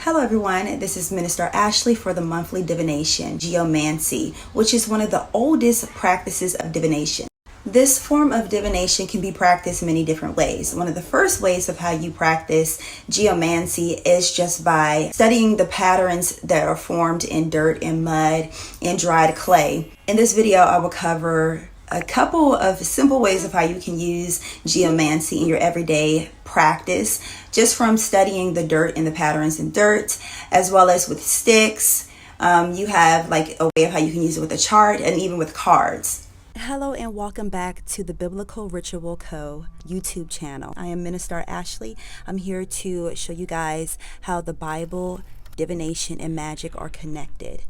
Hello everyone, this is Minister Ashley for the monthly divination, Geomancy, which is one of the oldest practices of divination. This form of divination can be practiced many different ways. One of the first ways of how you practice geomancy is just by studying the patterns that are formed in dirt and mud and dried clay. In this video, I will cover a couple of simple ways of how you can use geomancy in your everyday practice, just from studying the dirt and the patterns in dirt, as well as with sticks. You have like a way of how you can use it with a chart and even with cards. Hello and welcome back to the Biblical Ritual Co. YouTube channel. I am Minister Ashley. I'm here to show you guys how the Bible, divination, and magic are connected.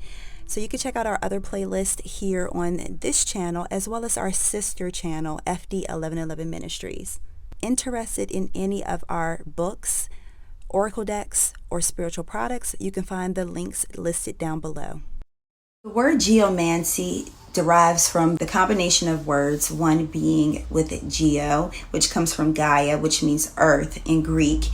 So you can check out our other playlist here on this channel, as well as our sister channel, FD1111 Ministries. Interested in any of our books, oracle decks, or spiritual products, you can find the links listed down below. The word geomancy derives from the combination of words, one being with geo, which comes from Gaia, which means earth in Greek,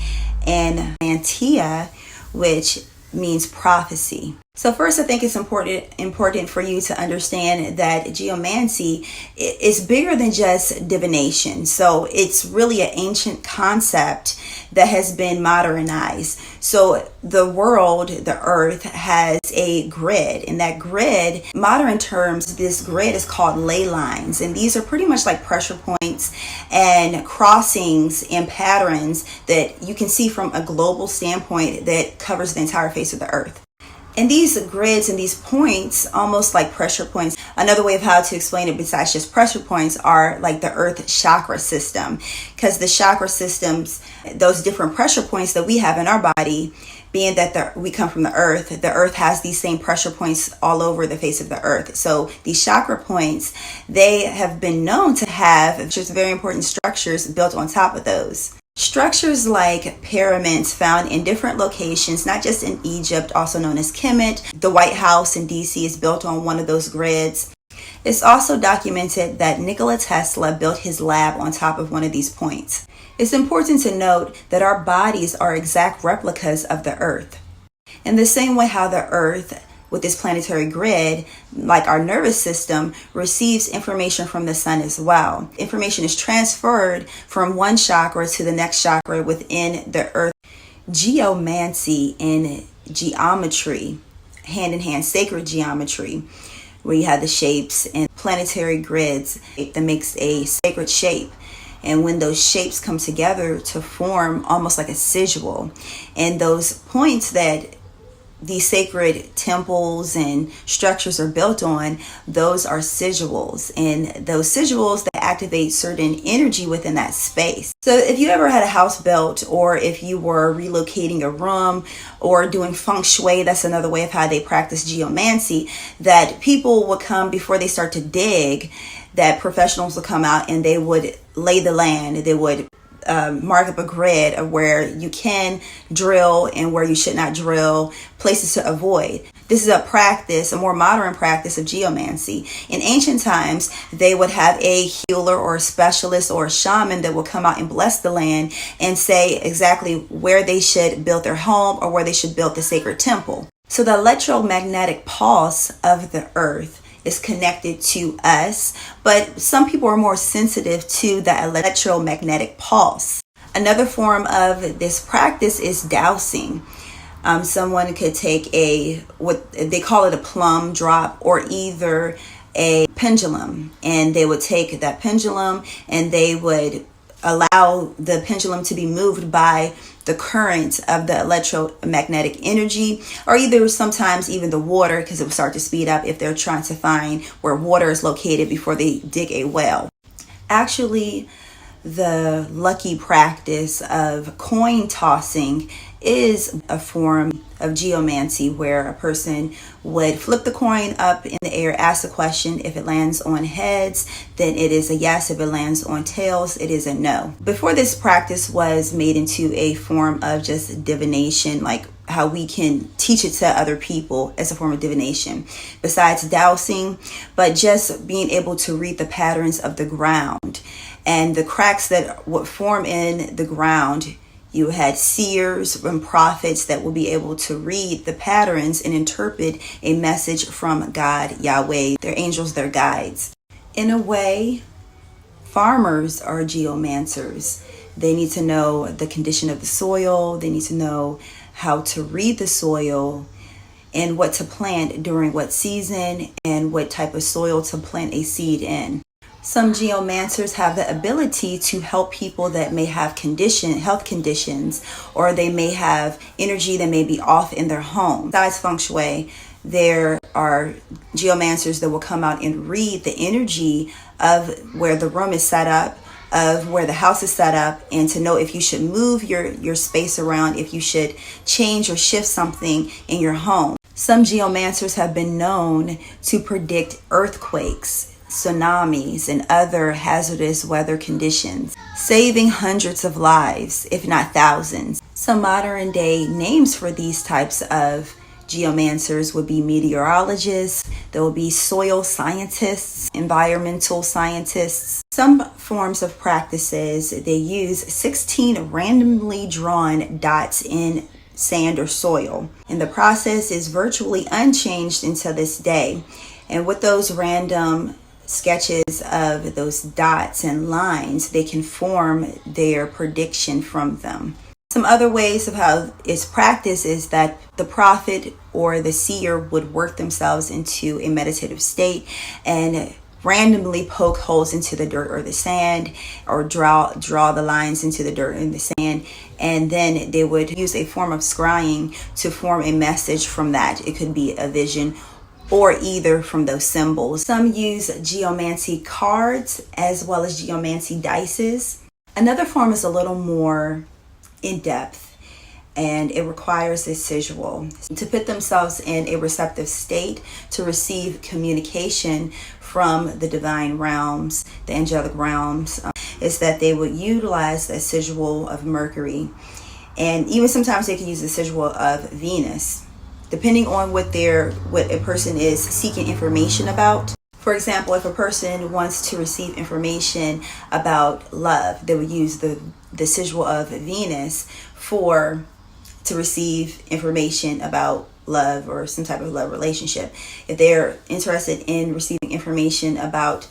and mantia, which means prophecy. So first, I think it's important for you to understand that geomancy is bigger than just divination. So it's really an ancient concept that has been modernized. So the world, the earth, has a grid, and that grid, modern terms, this grid is called ley lines, and these are pretty much like pressure points and crossings and patterns that you can see from a global standpoint that covers the entire face of the earth. And these grids and these points, almost like pressure points, another way of how to explain it besides just pressure points are like the earth chakra system, because the chakra systems, those different pressure points that we have in our body, being that we come from the earth has these same pressure points all over the face of the earth. So these chakra points, they have been known to have just very important structures built on top of those. Structures like pyramids found in different locations, not just in Egypt, also known as Kemet. The White House in DC is built on one of those grids. It's also documented that Nikola Tesla built his lab on top of one of these points. It's important to note that our bodies are exact replicas of the earth. In the same way how the earth, with this planetary grid, like our nervous system, receives information from the sun as well. Information is transferred from one chakra to the next chakra within the earth. Geomancy in geometry, hand-in-hand sacred geometry, where you have the shapes and planetary grids that makes a sacred shape. And when those shapes come together to form almost like a sigil, and those points that these sacred temples and structures are built on, those are sigils, and those sigils that activate certain energy within that space. So if you ever had a house built, or if you were relocating a room or doing feng shui, that's another way of how they practice geomancy, that people would come before they start to dig, that professionals would come out and they would lay the land, they would mark up a grid of where you can drill and where you should not drill, places to avoid. This is a practice, a more modern practice of geomancy. In ancient times, they would have a healer or a specialist or a shaman that would come out and bless the land and say exactly where they should build their home or where they should build the sacred temple. So the electromagnetic pulse of the earth is connected to us, but some people are more sensitive to the electromagnetic pulse. Another form of this practice is dowsing. Someone could take what they call it a plum drop, or either a pendulum, and they would take that pendulum and they would allow the pendulum to be moved by the current of the electromagnetic energy, or either sometimes even the water, because it will start to speed up if they're trying to find where water is located before they dig a well. Actually, the lucky practice of coin tossing is a form of geomancy, where a person would flip the coin up in the air, ask a question. If it lands on heads, then it is a yes. If it lands on tails, it is a no. Before this practice was made into a form of just divination, like how we can teach it to other people as a form of divination, besides dowsing, but just being able to read the patterns of the ground and the cracks that would form in the ground You had seers and prophets that will be able to read the patterns and interpret a message from God, Yahweh, their angels, their guides. In a way, farmers are geomancers. They need to know the condition of the soil. They need to know how to read the soil and what to plant during what season and what type of soil to plant a seed in. Some geomancers have the ability to help people that may have health conditions, or they may have energy that may be off in their home. Besides feng shui, there are geomancers that will come out and read the energy of where the room is set up, of where the house is set up, and to know if you should move your space around, if you should change or shift something in your home. Some geomancers have been known to predict earthquakes, tsunamis, and other hazardous weather conditions, saving hundreds of lives, if not thousands. Some modern day names for these types of geomancers would be meteorologists, there will be soil scientists, environmental scientists. Some forms of practices, they use 16 randomly drawn dots in sand or soil, and the process is virtually unchanged until this day. And with those random sketches of those dots and lines, they can form their prediction from them. Some other ways of how it's practiced is that the prophet or the seer would work themselves into a meditative state and randomly poke holes into the dirt or the sand, or draw the lines into the dirt and the sand, and then they would use a form of scrying to form a message from that. It could be a vision or either from those symbols. Some use geomancy cards as well as geomancy dices. Another form is a little more in depth, and it requires a sigil to put themselves in a receptive state to receive communication from the divine realms, the angelic realms. Is that they would utilize the sigil of Mercury, and even sometimes they can use the sigil of Venus, depending on what a person is seeking information about. For example, if a person wants to receive information about love, they would use the sigil of Venus to receive information about love or some type of love relationship. If they're interested in receiving information about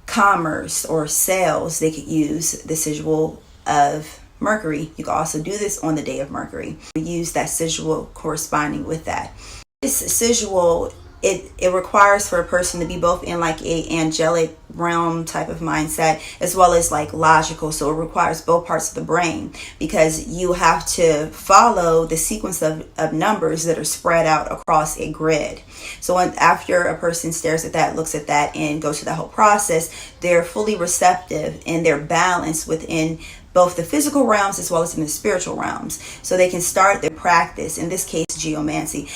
commerce or sales, they could use the sigil of Mercury. You can also do this on the day of Mercury. Use that sigil corresponding with that. This sigil, it requires for a person to be both in like a angelic realm type of mindset as well as like logical. So it requires both parts of the brain, because you have to follow the sequence of numbers that are spread out across a grid. So after a person stares at that, looks at that, and goes through that whole process, they're fully receptive and they're balanced within both the physical realms as well as in the spiritual realms. So they can start their practice, in this case geomancy.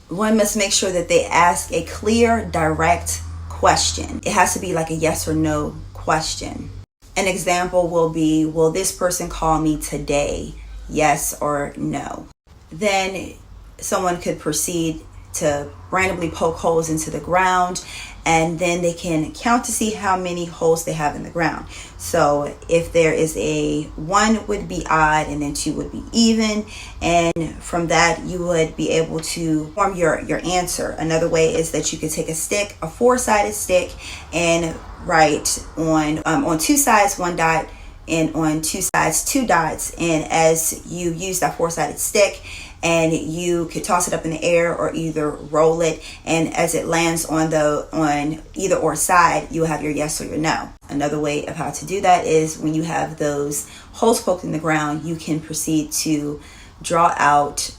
One must make sure that they ask a clear, direct question. It has to be like a yes or no question. An example will be, will this person call me today? Yes or no. Then someone could proceed to randomly poke holes into the ground, and then they can count to see how many holes they have in the ground. So if there is 1 would be odd, and then 2 would be even, and from that you would be able to form your answer. Another way is that you could take a stick, a 4-sided stick, and write on 2 sides 1 dot, and on 2 sides 2 dots. And as you use that 4-sided stick, and you could toss it up in the air or either roll it, and as it lands on either or side, you have your yes or your no. Another way of how to do that is when you have those holes poked in the ground, you can proceed to draw out,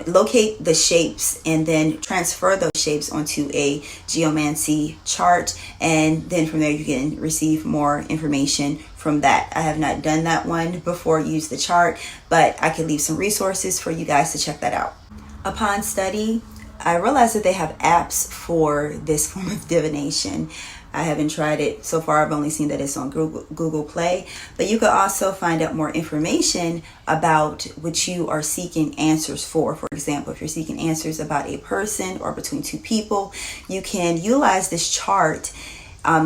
locate the shapes, and then transfer those shapes onto a geomancy chart, and then from there you can receive more information from that. I have not done that one before, use the chart, but I can leave some resources for you guys to check that out. Upon study, I realized that they have apps for this form of divination. I haven't tried it so far. I've only seen that it's on Google Play, but you could also find out more information about what you are seeking answers for. For example, if you're seeking answers about a person or between 2 people, you can utilize this chart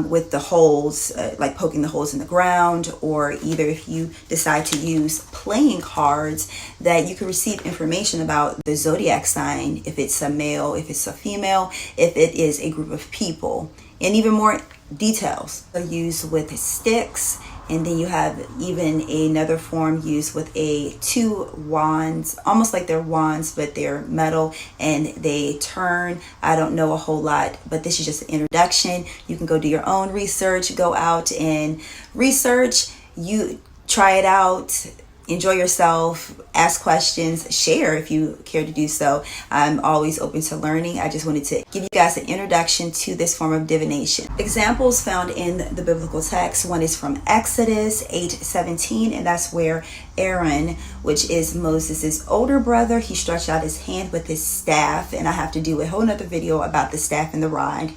with the holes, like poking the holes in the ground, or either if you decide to use playing cards, that you can receive information about the zodiac sign, if it's a male, if it's a female, if it is a group of people, and even more details are used with sticks. And then you have even another form used with two wands, almost like they're wands, but they're metal and they turn. I don't know a whole lot, but this is just an introduction. You can go do your own research, go out and research, you try it out, enjoy yourself, ask questions, share if you care to do so. I'm always open to learning. I just wanted to give you guys an introduction to this form of divination. Examples found in the biblical text. One is from Exodus 8:17, and that's where Aaron, which is Moses' older brother, he stretched out his hand with his staff, and I have to do a whole nother video about the staff and the rod.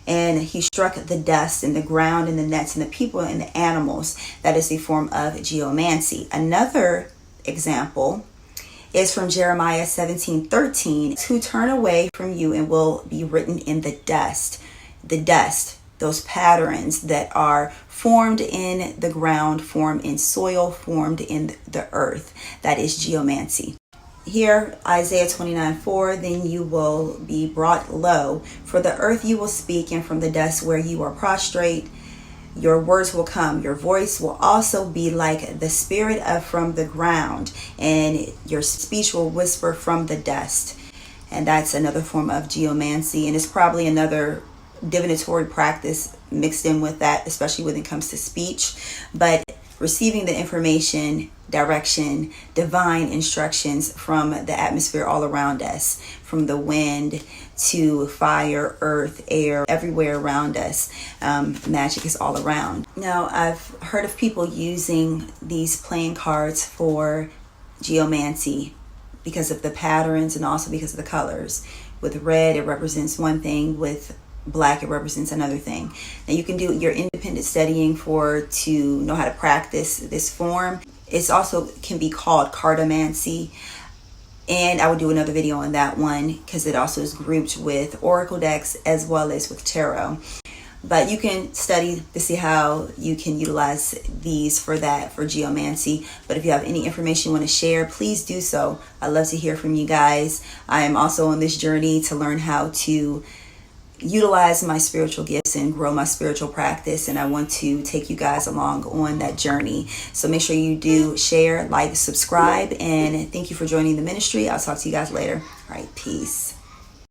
And he struck the dust and the ground and the nets and the people and the animals. That is a form of geomancy. Another example is from Jeremiah 17:13. "To turn away from you and will be written in the dust." The dust, those patterns that are formed in the ground, formed in soil, formed in the earth. That is geomancy. Here, Isaiah 29:4, "Then you will be brought low. For the earth you will speak, and from the dust where you are prostrate, your words will come. Your voice will also be like the spirit of from the ground, and your speech will whisper from the dust." And that's another form of geomancy, and it's probably another divinatory practice mixed in with that, especially when it comes to speech. But receiving the information, direction, divine instructions from the atmosphere all around us, from the wind to fire, earth, air, everywhere around us. Magic is all around. Now, I've heard of people using these playing cards for geomancy because of the patterns and also because of the colors. With red, it represents one thing. With black, it represents another thing. Now, you can do your independent studying to know how to practice this form. It's also can be called cartomancy, and I will do another video on that one because it also is grouped with oracle decks as well as with tarot. But you can study to see how you can utilize these for geomancy. But if you have any information you want to share, please do so. I love to hear from you guys. I am also on this journey to learn how to utilize my spiritual gifts and grow my spiritual practice, and I want to take you guys along on that journey. So make sure you do share, like, subscribe, and thank you for joining the ministry. I'll talk to you guys later. All right, peace.